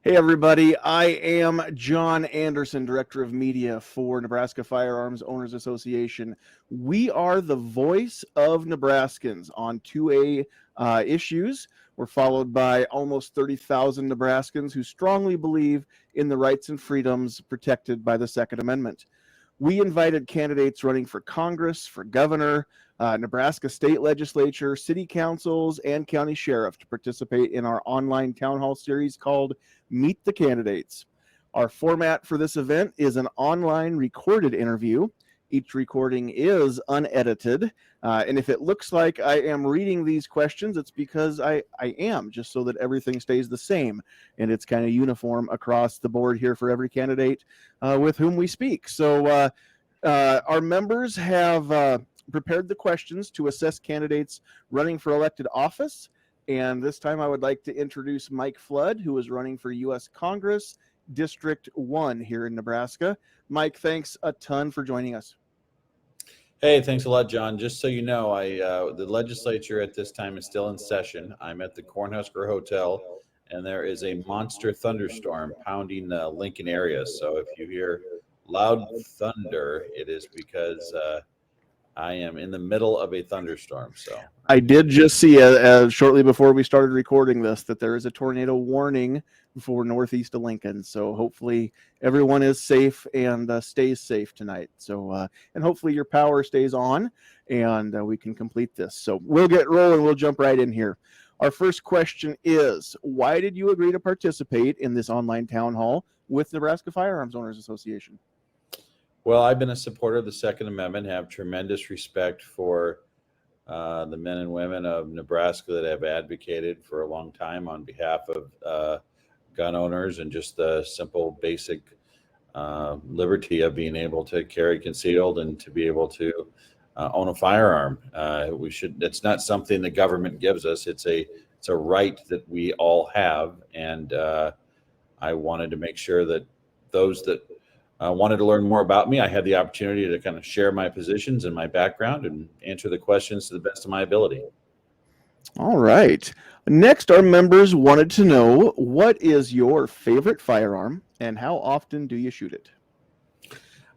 Hey, everybody. I am John Anderson, Director of Media for Nebraska Firearms Owners Association. We are the voice of Nebraskans on 2A issues. We're followed by almost 30,000 Nebraskans who strongly believe in the rights and freedoms protected by the Second Amendment. We invited candidates running for Congress, for governor, Nebraska State Legislature, city councils, and county sheriff to participate in our online town hall series called Meet the Candidates. Our format for this event is an online recorded interview. Each recording is unedited. And if it looks like I am reading these questions, it's because I am, just so that everything stays the same. And it's kind of uniform across the board here for every candidate with whom we speak. So our members have prepared the questions to assess candidates running for elected office. And this time I would like to introduce Mike Flood, who is running for U.S. Congress, District 1 here in Nebraska. Mike, thanks a ton for joining us. Hey, thanks a lot, John. Just so you know, the legislature at this time is still in session. I'm at the Cornhusker Hotel, and there is a monster thunderstorm pounding the Lincoln area. So if you hear loud thunder, it is because I am in the middle of a thunderstorm. So I did just see shortly before we started recording this that there is a tornado warning for northeast of Lincoln. So hopefully everyone is safe and stays safe tonight. So and hopefully your power stays on and we can complete this. So we'll get rolling. We'll jump right in here. Our first question is, why did you agree to participate in this online town hall with Nebraska Firearms Owners Association? Well, I've been a supporter of the Second Amendment, have tremendous respect for the men and women of Nebraska that have advocated for a long time on behalf of gun owners and just the simple, basic liberty of being able to carry concealed and to be able to own a firearm. It's not something the government gives us. It's a right that we all have. And I wanted to make sure that those that wanted to learn more about me, I had the opportunity to kind of share my positions and my background and answer the questions to the best of my ability. All right. Next, our members wanted to know, what is your favorite firearm and how often do you shoot it?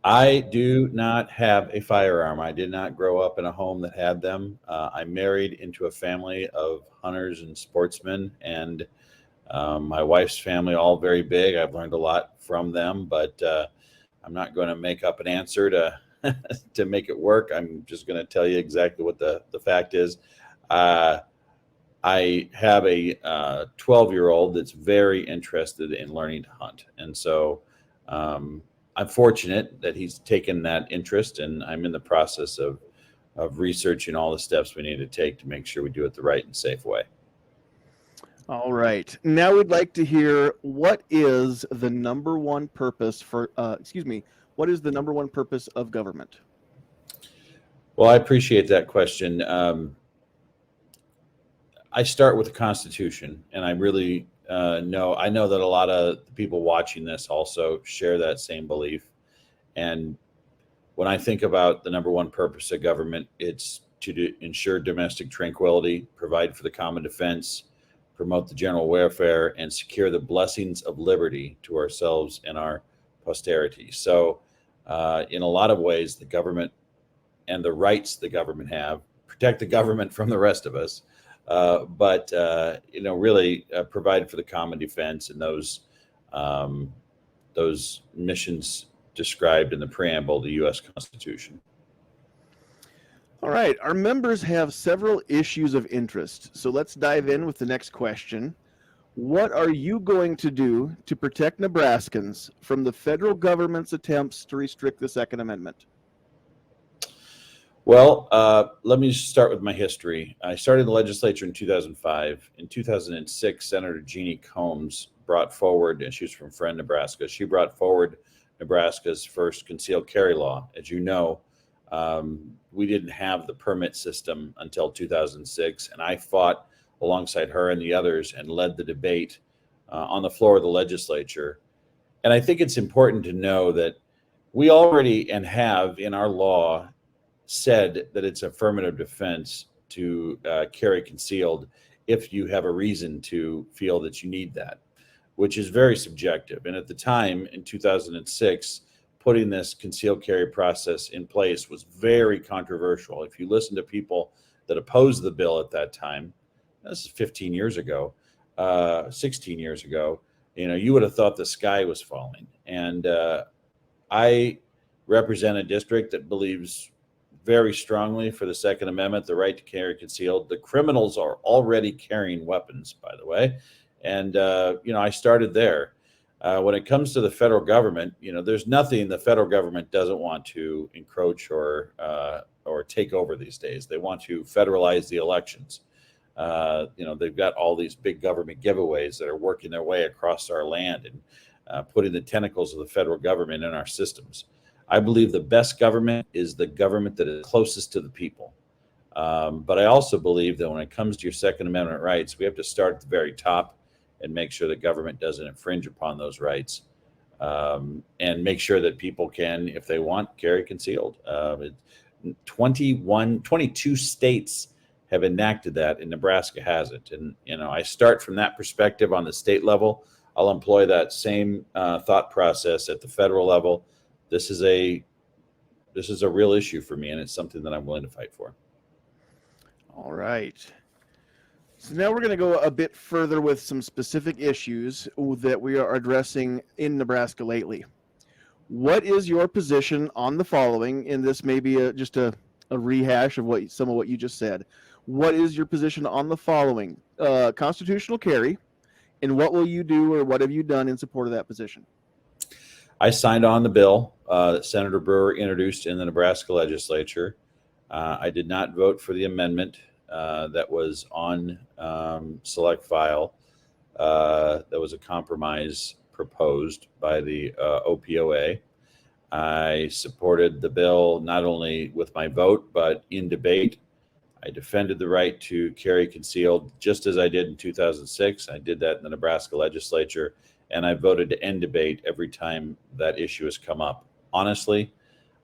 I do not have a firearm. I did not grow up in a home that had them. I married into a family of hunters and sportsmen, and my wife's family, all very big. I've learned a lot from them, but I'm not going to make up an answer to to make it work. I'm just going to tell you exactly what the fact is. I have a 12-year-old that's very interested in learning to hunt. And so I'm fortunate that he's taken that interest, and I'm in the process of researching all the steps we need to take to make sure we do it the right and safe way. All right. Now we'd like to hear, what is the number one purpose what is the number one purpose of government? Well, I appreciate that question. I start with the Constitution, and I really know that a lot of the people watching this also share that same belief. And when I think about the number one purpose of government, it's to ensure domestic tranquility, provide for the common defense, promote the general welfare, and secure the blessings of liberty to ourselves and our posterity. So in a lot of ways, the government and the rights the government have protect the government from the rest of us, but really provide for the common defense and those missions described in the preamble of the U.S. Constitution. All right, our members have several issues of interest, so let's dive in with the next question. What are you going to do to protect Nebraskans from the federal government's attempts to restrict the Second Amendment? Well, let me start with my history. I started in the legislature in 2005. In 2006, Senator Jeannie Combs brought forward, and she was from Friend, Nebraska. She brought forward Nebraska's first concealed carry law. As you know, we didn't have the permit system until 2006, and I fought alongside her and the others and led the debate on the floor of the legislature. And I think it's important to know that we already and have in our law said that it's affirmative defense to carry concealed if you have a reason to feel that you need that. which is very subjective. And at the time, in 2006, putting this concealed carry process in place was very controversial. If you listen to people that opposed the bill at that time, this is 15 years ago, 16 years ago, you would have thought the sky was falling. And I represent a district that believes very strongly for the Second Amendment, the right to carry concealed. The criminals are already carrying weapons, by the way. And, I started there. When it comes to the federal government, there's nothing the federal government doesn't want to encroach or take over these days. They want to federalize the elections. They've got all these big government giveaways that are working their way across our land and putting the tentacles of the federal government in our systems. I believe the best government is the government that is closest to the people. But I also believe that when it comes to your Second Amendment rights, we have to start at the very top and make sure that government doesn't infringe upon those rights, and make sure that people can, if they want, carry concealed. 22 states have enacted that, and Nebraska hasn't. And, I start from that perspective on the state level. I'll employ that same thought process at the federal level. This is a real issue for me, and it's something that I'm willing to fight for. All right. So now we're going to go a bit further with some specific issues that we are addressing in Nebraska lately. What is your position on the following? And this may be just a rehash of some of what you just said. What is your position on the following? Constitutional carry, and what will you do or what have you done in support of that position? I signed on the bill that Senator Brewer introduced in the Nebraska Legislature. I did not vote for the amendment that was on select file. That was a compromise proposed by the OPOA. I supported the bill not only with my vote, but in debate. I defended the right to carry concealed just as I did in 2006. I did that in the Nebraska Legislature, and I voted to end debate every time that issue has come up. Honestly,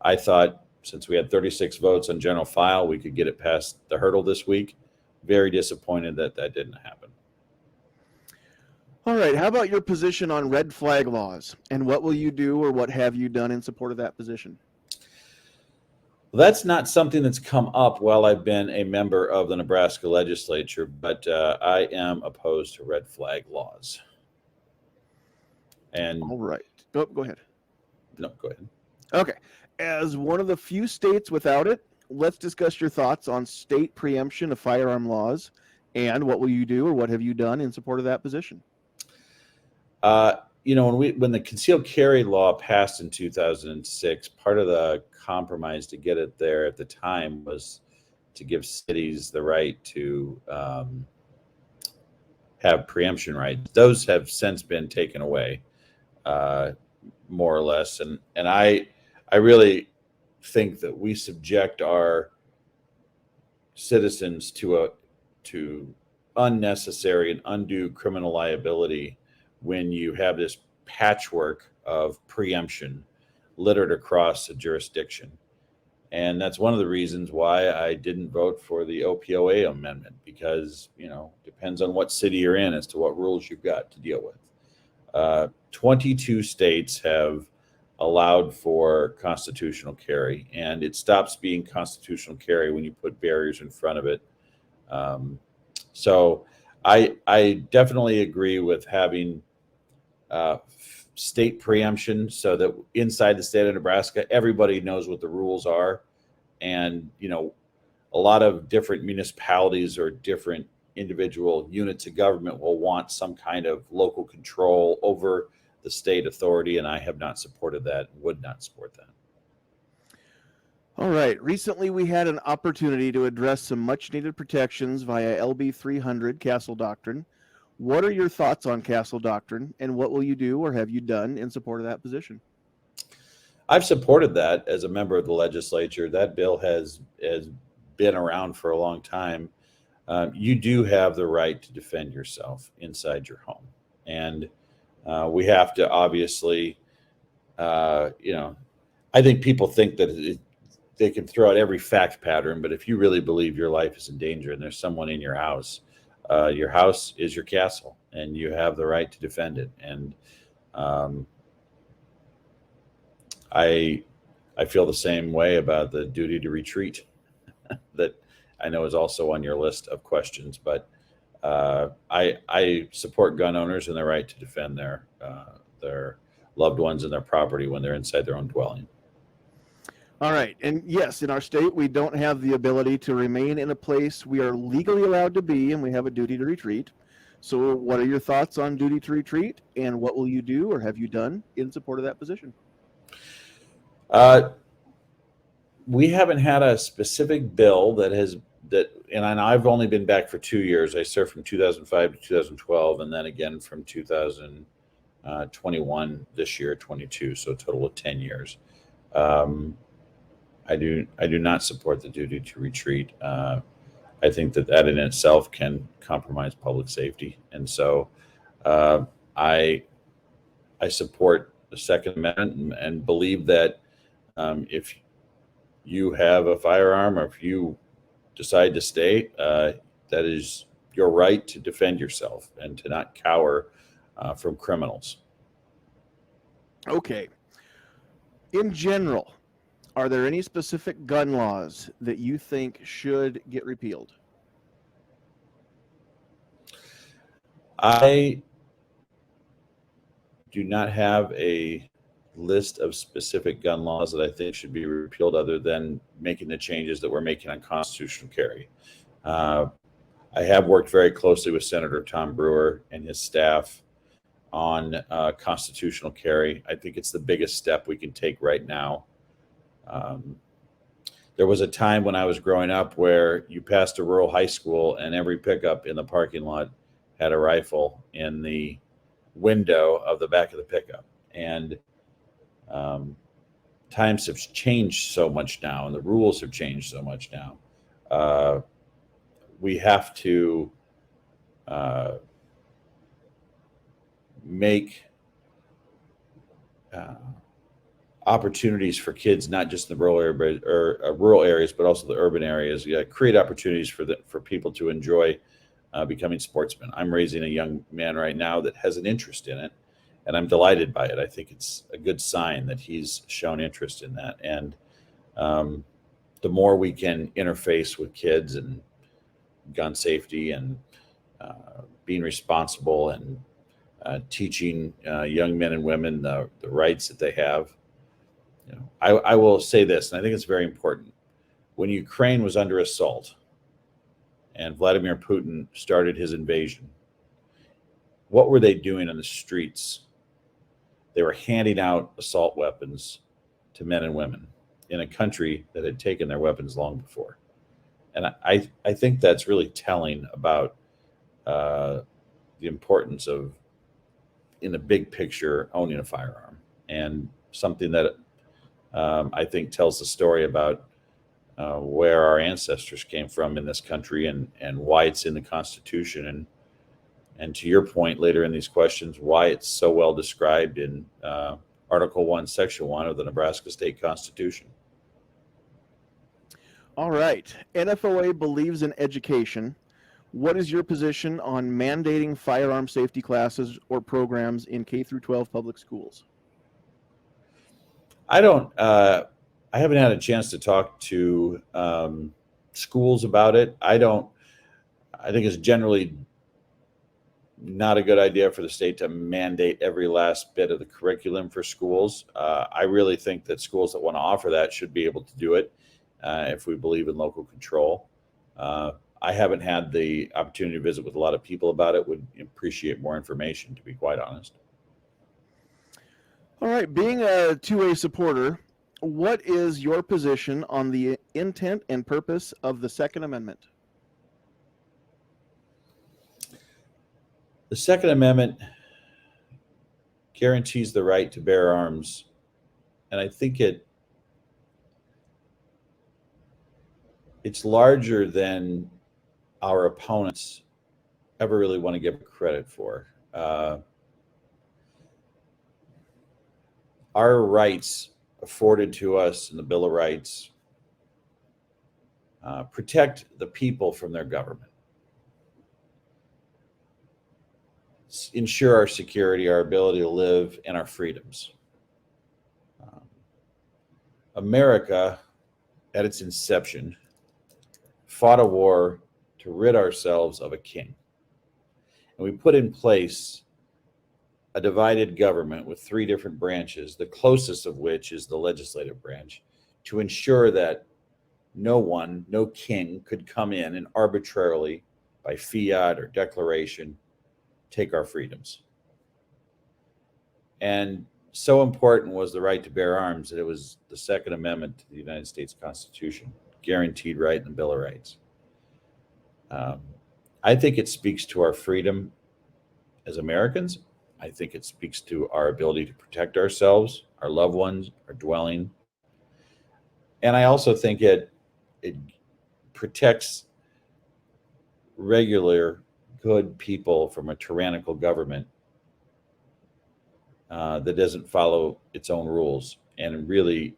I thought since we had 36 votes on general file, we could get it past the hurdle this week. Very disappointed that didn't happen. All right. How about your position on red flag laws, and what will you do or what have you done in support of that position? Well, that's not something that's come up while I've been a member of the Nebraska Legislature, but I am opposed to red flag laws. And all right. Go ahead. No, go ahead. Okay. As one of the few states without it, let's discuss your thoughts on state preemption of firearm laws, and what will you do or what have you done in support of that position? When the concealed carry law passed in 2006, part of the compromise to get it there at the time was to give cities the right to have preemption rights. Those have since been taken away, more or less, and I really think that we subject our citizens to unnecessary and undue criminal liability when you have this patchwork of preemption littered across a jurisdiction. And that's one of the reasons why I didn't vote for the OPOA amendment, because, depends on what city you're in as to what rules you've got to deal with. 22 states have allowed for constitutional carry, and it stops being constitutional carry when you put barriers in front of it. So I definitely agree with having state preemption, so that inside the state of Nebraska, everybody knows what the rules are. And, a lot of different municipalities or different individual units of government will want some kind of local control over the state authority, and I have not supported that, would not support that. All right. Recently, we had an opportunity to address some much-needed protections via LB 300 Castle Doctrine. What are your thoughts on Castle Doctrine, and what will you do or have you done in support of that position? I've supported that as a member of the legislature. That bill has been around for a long time. You do have the right to defend yourself inside your home, and we have to obviously, I think people think that they can throw out every fact pattern, but if you really believe your life is in danger and there's someone in your house, Your house is your castle, and you have the right to defend it. And um, I feel the same way about the duty to retreat that I know is also on your list of questions. But I support gun owners and their right to defend their loved ones and their property when they're inside their own dwelling. All right. And yes, in our state, we don't have the ability to remain in a place we are legally allowed to be, and we have a duty to retreat. So, what are your thoughts on duty to retreat, and what will you do or have you done in support of that position? We haven't had a specific bill and I've only been back for 2 years. I served from 2005 to 2012, and then again from 2021 this year, 22, so a total of 10 years. I do not support the duty to retreat. I think that in itself can compromise public safety, and so I support the Second Amendment and believe that if you have a firearm, or if you decide to stay, that is your right to defend yourself and to not cower from criminals. Okay. In general, are there any specific gun laws that you think should get repealed? I do not have a list of specific gun laws that I think should be repealed, other than making the changes that we're making on constitutional carry. I have worked very closely with Senator Tom Brewer and his staff on constitutional carry. I think it's the biggest step we can take right now. There was a time when I was growing up where you passed a rural high school and every pickup in the parking lot had a rifle in the window of the back of the pickup. And times have changed so much now, and the rules have changed so much now. We have to make opportunities for kids, not just in the rural areas, but also the urban areas. Create opportunities for people to enjoy becoming sportsmen. I'm raising a young man right now that has an interest in it, and I'm delighted by it. I think it's a good sign that he's shown interest in that. And the more we can interface with kids and gun safety and being responsible and teaching young men and women the rights that they have. I will say this, and I think it's very important. When Ukraine was under assault and Vladimir Putin started his invasion, what were they doing on the streets? They were handing out assault weapons to men and women in a country that had taken their weapons long before. And I think that's really telling about the importance of, in the big picture, owning a firearm, and something that I think tells the story about where our ancestors came from in this country, and why it's in the Constitution, and to your point later in these questions, why it's so well described in Article 1, Section 1 of the Nebraska State Constitution. All right. NFOA believes in education. What is your position on mandating firearm safety classes or programs in K through 12 public schools? I haven't had a chance to talk to schools about it. I think it's generally not a good idea for the state to mandate every last bit of the curriculum for schools. I really think that schools that want to offer that should be able to do it if we believe in local control. I haven't had the opportunity to visit with a lot of people about it. Would appreciate more information, to be quite honest. All right. Being a 2A supporter, what is your position on the intent and purpose of the Second Amendment? The Second Amendment guarantees the right to bear arms, and I think it's larger than our opponents ever really want to give credit for. Our rights afforded to us in the Bill of Rights protect the people from their government. ensure our security, our ability to live, and our freedoms. America, at its inception, fought a war to rid ourselves of a king. And we put in place a divided government with three different branches, the closest of which is the legislative branch, to ensure that no king could come in and arbitrarily, by fiat or declaration, take our freedoms. And so important was the right to bear arms that it was the Second Amendment to the United States Constitution, guaranteed right in the Bill of Rights. I think it speaks to our freedom as Americans. I think it speaks to our ability to protect ourselves, our loved ones, our dwelling. And I also think it protects regular, good people from a tyrannical government that doesn't follow its own rules, and really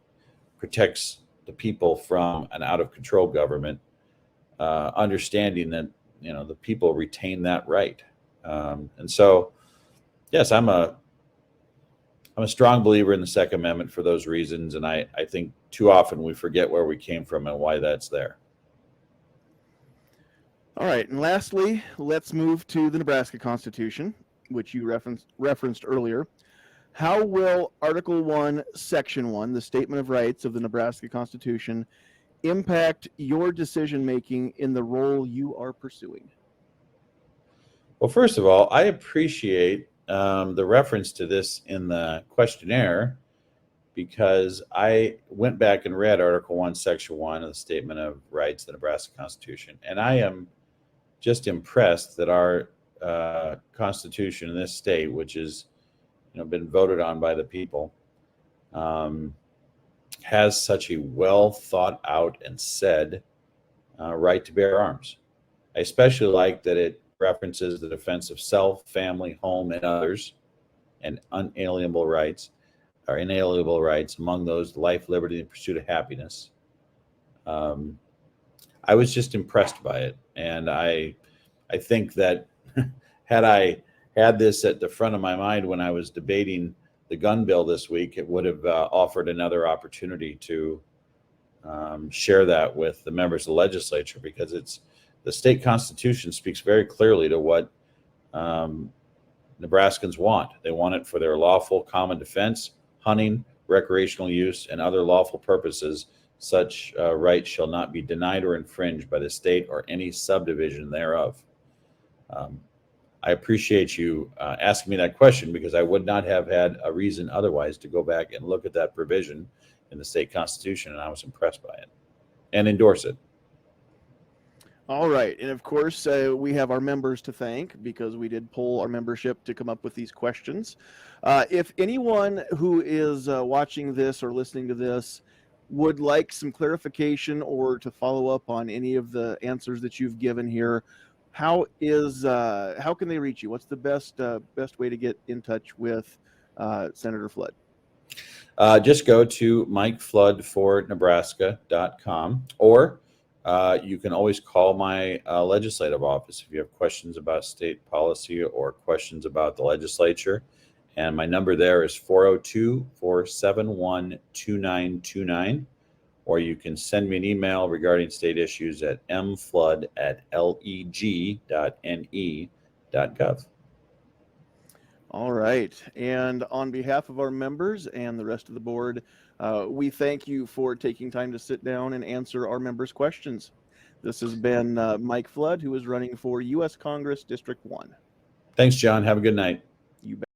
protects the people from an out-of-control government, understanding that the people retain that right. And so, yes, I'm a strong believer in the Second Amendment for those reasons, and I think too often we forget where we came from and why that's there. All right, and lastly, let's move to the Nebraska Constitution, which you referenced earlier. How will Article 1, Section 1, the Statement of Rights of the Nebraska Constitution, impact your decision-making in the role you are pursuing? Well, first of all, I appreciate the reference to this in the questionnaire, because I went back and read Article 1, Section 1 of the Statement of Rights of the Nebraska Constitution, and I am just impressed that our Constitution in this state, which is been voted on by the people, has such a well thought out and said right to bear arms. I especially like that it references the defense of self, family, home, and others, and inalienable rights, among those life, liberty, and pursuit of happiness. I was just impressed by it, and I think that had I had this at the front of my mind when I was debating the gun bill this week, it would have offered another opportunity to share that with the members of the legislature, because the state constitution speaks very clearly to what Nebraskans want. They want it for their lawful common defense, hunting, recreational use, and other lawful purposes. Such rights shall not be denied or infringed by the state or any subdivision thereof. I appreciate you asking me that question, because I would not have had a reason otherwise to go back and look at that provision in the state constitution, and I was impressed by it and endorse it. All right, and of course, we have our members to thank, because we did poll our membership to come up with these questions. If anyone who is watching this or listening to this would like some clarification or to follow up on any of the answers that you've given here, how can they reach you? What's the best way to get in touch with Senator Flood? Just go to MikeFloodForNebraska.com, or you can always call my legislative office if you have questions about state policy or questions about the legislature. And my number there is 402-471-2929. Or you can send me an email regarding state issues at mflood@leg.ne.gov. All right. And on behalf of our members and the rest of the board, we thank you for taking time to sit down and answer our members' questions. This has been Mike Flood, who is running for U.S. Congress District 1. Thanks, John. Have a good night. You bet.